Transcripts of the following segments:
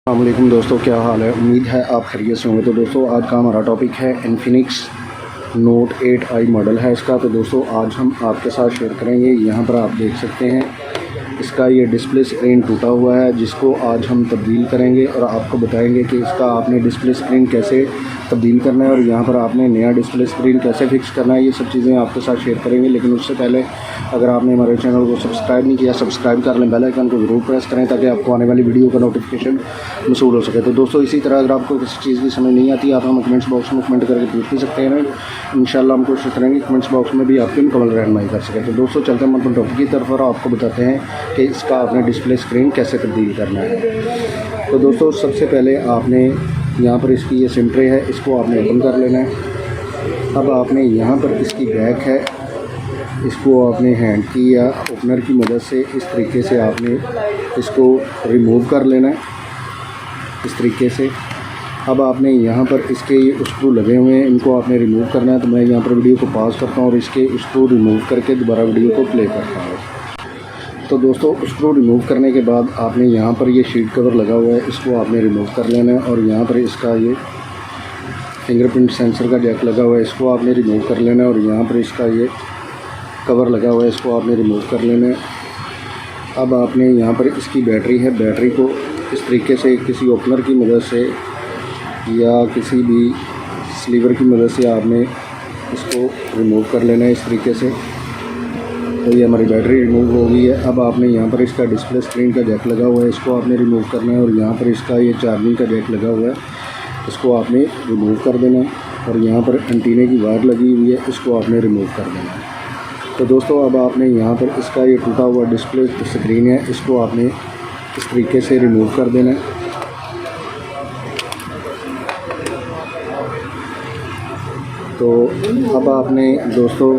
अस्सलामुअलैकुम दोस्तों, क्या हाल है। उम्मीद है आप खैरियत से होंगे। तो दोस्तों आज का हमारा टॉपिक है इन्फिनिक्स नोट 8i मॉडल है इसका। तो दोस्तों आज हम आपके साथ शेयर करेंगे। यहाँ पर आप देख सकते हैं इसका ये डिस्प्ले स्क्रीन टूटा हुआ है, जिसको आज हम तब्दील करेंगे और आपको बताएंगे कि इसका आपने डिस्प्ले स्क्रीन कैसे तब्दील करना है और यहाँ पर आपने नया डिस्प्ले स्क्रीन कैसे फ़िक्स करना है। ये सब चीज़ें आपके साथ शेयर करेंगे। लेकिन उससे पहले अगर आपने हमारे चैनल को सब्सक्राइब नहीं किया, सब्सक्राइब कर लें, बेल आइकन को ज़रूर प्रेस करें ताकि आपको आने वाली वीडियो का नोटिफिकेशन मसूल हो सके। तो दोस्तों इसी तरह अगर आपको किसी चीज़ की समझ नहीं आती, आप हमें कमेंट्स बॉक्स में कमेंट करके पूछ भी सकते हैं। इंशाल्लाह हम कोशिश करेंगे कमेंट्स बॉक्स में भी आपकी मुकम्मल रहनुमाई कर सकें। तो दोस्तों चलते हैं मतलब टॉपिक की तरफ और आपको बताते हैं कि इसका आपने डिस्प्ले स्क्रीन कैसे तब्दील करना है। तो दोस्तों सबसे पहले आपने यहाँ पर इसकी ये सिम ट्रे है, इसको आपने ओपन कर लेना है। अब आपने यहाँ पर इसकी बैक है, इसको आपने हैंड की या ओपनर की मदद से इस तरीके से आपने इसको रिमूव कर लेना है, इस तरीके से। अब आपने यहाँ पर इसके स्क्रू लगे हुए हैं, इनको आपने रिमूव करना है। तो मैं यहाँ पर वीडियो को पॉज करता हूँ और इसके स्क्रू रिमूव करके दोबारा वीडियो को प्ले करता हूँ। तो दोस्तों स्क्रू रिमूव करने के बाद आपने यहाँ पर ये शीट कवर लगा हुआ है, इसको आपने रिमूव कर लेना है। और यहाँ पर इसका ये फिंगरप्रिंट सेंसर का जैक लगा हुआ है, इसको आपने रिमूव कर लेना है। और यहाँ पर इसका ये कवर लगा हुआ है, इसको आपने रिमूव कर लेना है। अब आपने यहाँ पर इसकी बैटरी है, बैटरी को इस तरीके से किसी ओपनर की मदद से या किसी भी स्लीवर की मदद से आपने इसको रिमूव कर लेना है, इस तरीके से। तो ये हमारी बैटरी रिमूव हो गई है। अब आपने यहाँ पर इसका डिस्प्ले स्क्रीन का जैक लगा हुआ है, इसको आपने रिमूव करना है। और यहाँ पर इसका ये चार्जिंग का जैक लगा हुआ है, इसको आपने रिमूव कर देना है। और यहाँ पर एंटीने की वायर लगी हुई है, इसको आपने रिमूव कर देना है। तो दोस्तों अब आपने यहाँ पर इसका ये टूटा हुआ डिस्प्ले स्क्रीन है, इसको आपने इस तरीके से रिमूव कर देना है। तो अब आपने दोस्तों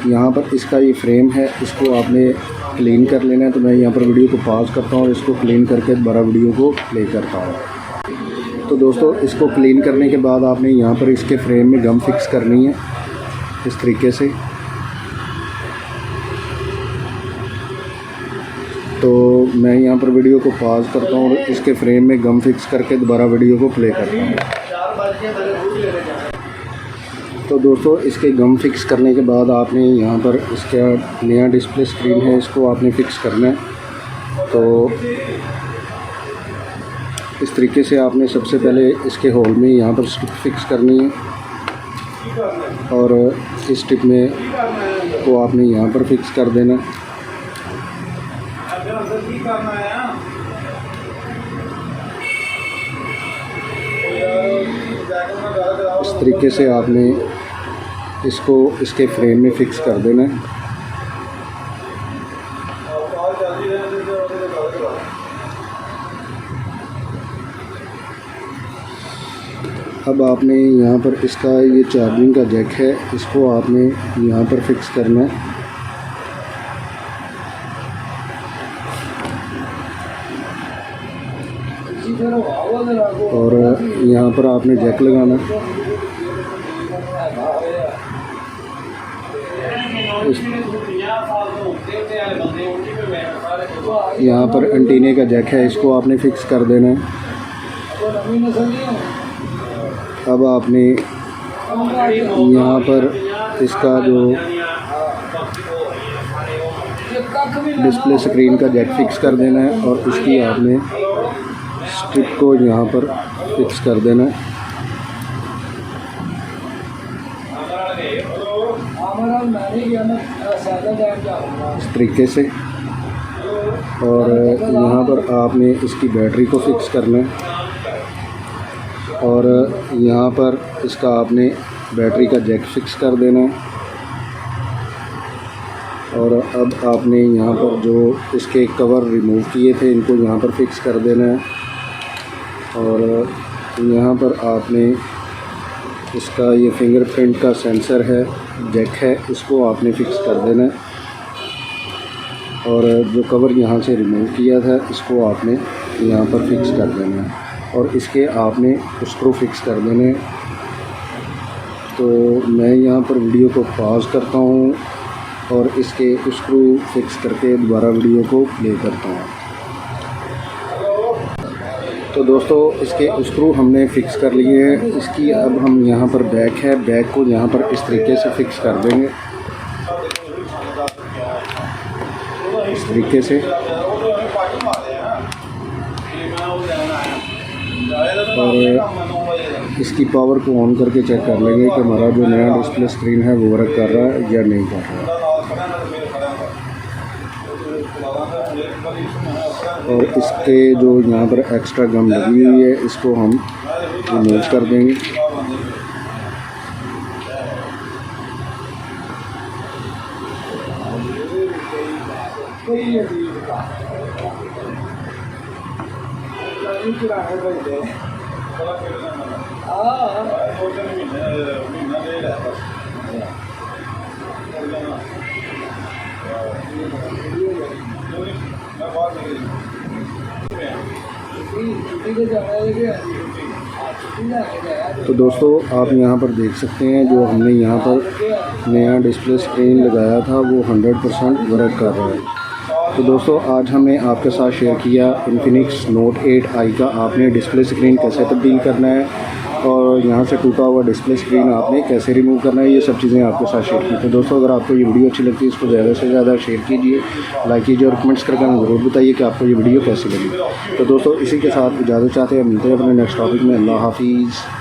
यहाँ पर इसका ये फ्रेम है, इसको आपने क्लीन कर लेना है। तो मैं यहाँ पर वीडियो को पॉज करता हूँ और इसको क्लीन करके दोबारा वीडियो को प्ले करता हूँ। तो दोस्तों इसको क्लीन करने के बाद आपने यहाँ पर इसके फ्रेम में गम फिक्स करनी है, इस तरीके से। तो मैं यहाँ पर वीडियो को पॉज करता हूँ और इसके फ्रेम में गम फिक्स करके दोबारा वीडियो को प्ले करता हूँ। तो दोस्तों इसके गम फिक्स करने के बाद आपने यहाँ पर इसका नया डिस्प्ले स्क्रीन है, इसको आपने फिक्स करना है। तो इस तरीके से आपने सबसे पहले इसके होल में यहाँ पर स्टिप फिक्स करनी है और इस टिप में को आपने यहाँ पर फिक्स कर देना। इस तरीके से आपने इसको इसके फ्रेम में फिक्स कर देना है। अब आपने यहाँ पर इसका ये चार्जिंग का जैक है, इसको आपने यहाँ पर फिक्स करना है। और यहाँ पर आपने जैक लगाना है। यहाँ पर एंटीने का जैक है, इसको आपने फिक्स कर देना है। अब आपने यहाँ पर इसका जो डिस्प्ले स्क्रीन का जैक फिक्स कर देना है और इसकी आपने स्ट्रिप को यहाँ पर फिक्स कर देना है, इस तरीके से। और यहाँ पर आपने इसकी बैटरी को फिक्स करना है और यहाँ पर इसका आपने बैटरी का जैक फिक्स कर देना है। और अब आपने यहाँ पर जो इसके कवर रिमूव किए थे, इनको यहाँ पर फिक्स कर देना है। और यहाँ पर आपने इसका ये फिंगरप्रिंट का सेंसर है, जैक है, इसको आपने फिक्स कर देना है। और जो कवर यहाँ से रिमूव किया था, इसको आपने यहाँ पर फिक्स कर देना है और इसके आपने स्क्रू फिक्स कर देने। तो मैं यहाँ पर वीडियो को पॉज करता हूँ और इसके स्क्रू फिक्स करके दोबारा वीडियो को प्ले करता हूँ। तो दोस्तों इसके स्क्रू हमने फ़िक्स कर लिए हैं। इसकी अब हम यहाँ पर बैक है, बैक को यहाँ पर इस तरीके से फ़िक्स कर देंगे, इस तरीके से। और इसकी पावर को ऑन करके चेक कर लेंगे कि हमारा जो नया डिस्प्ले स्क्रीन है वो वर्क कर रहा है या नहीं कर रहा है। और इसके जो यहाँ पर एक्स्ट्रा गम लगी हुई है इसको हम रिमूव कर देंगे। तो दोस्तों आप यहाँ पर देख सकते हैं जो हमने यहाँ पर नया डिस्प्ले स्क्रीन लगाया था वो 100% वर्क कर रहा है। तो दोस्तों आज हमने आपके साथ शेयर किया इन्फिनिक्स नोट 8i का आपने डिस्प्ले स्क्रीन कैसे तब्दील करना है और यहाँ से टूटा हुआ डिस्प्ले स्क्रीन आपने कैसे रिमूव करना है, ये सब चीज़ें आपके साथ शेयर की। तो दोस्तों अगर आपको ये वीडियो अच्छी लगती है इसको ज़्यादा से ज़्यादा शेयर कीजिए, लाइक कीजिए और कमेंट्स करके हमें ज़रूर बताइए कि आपको ये वीडियो कैसी लगी। तो दोस्तों इसी के साथ इजाज़त चाहते हैं, मिलते हैं अपने नेक्स्ट टॉपिक में। अल्लाह हाफिज़।